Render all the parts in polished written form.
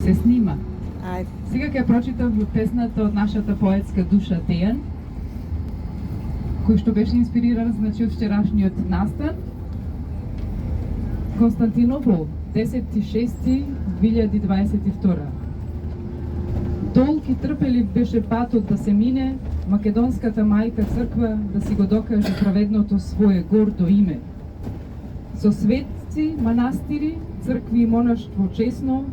Се снима. Ајде. Сега ќе прочитам песната од нашата поетска душа Дејан, кој што беше инспириран значи од вчерашниот настан. Константинопол, 10.6.2022. Долг и трпелив беше патот да се мине, македонската мајка црква да си го докаже праведното свое гордо име. Со светци, манастири, цркви и монаштво чесно,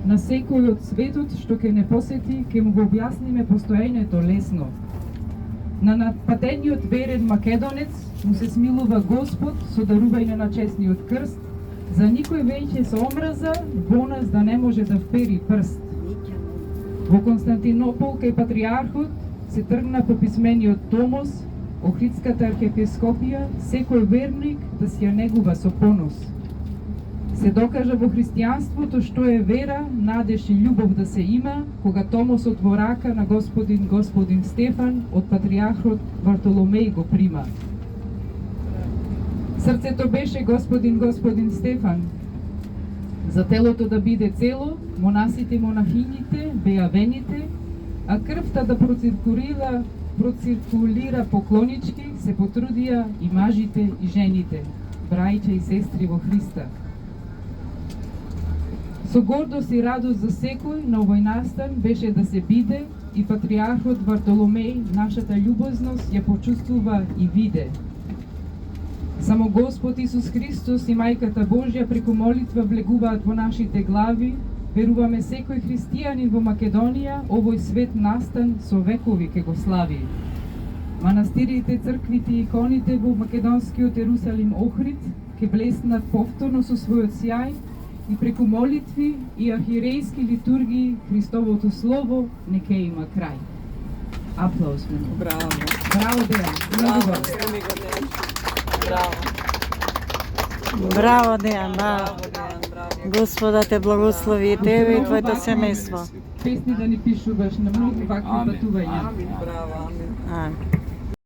на секој од светот што ќе не посети, ќе му го објасниме постоењето лесно. На напатениот верен македонец му се смилува Господ со дарување на честниот крст, за никој веќе со омраза во нас да не може да впери прст. Во Константинопол кај патриархот се тргна по писмениот Томос, Охридската архиепископија, секој верник да си ја негува со понос. Се докажа во христијанството што е вера, надеж и љубов да се има, кога Томосот во рака на Господин Стефан од патриархот Вартоломеј го прима. Срцето беше Господин Стефан. За телото да биде цело, монасите и монахините беа вените, а крвта да проциркулира поклонички, се потрудија и мажите и жените, брајче и сестри во Христа. Со гордост и радост за секој на овој настан беше да се биде и патриархот Вартоломеј нашата љубозност ја почувствува и виде. Само Господ Исус Христос и Мајката Божја преку молитва влегуваат во нашите глави. Веруваме секој христијанин во Македонија овој свет настан со векови ке го слави. Манастирите, црквите и иконите во македонскиот Ерусалим Охрид ке блеснат повторно со својот сјај и преку молитви и архиерејски литургии Христовото слово не ке има крај. Аплауз. Браво. Браво, Дејан. Браво. Браво. Браво, Дејан, браво. Господа те благослови и тебе и твоето семејство. Песни да ни пишуваш на многу вакви патувања. Браво, амин.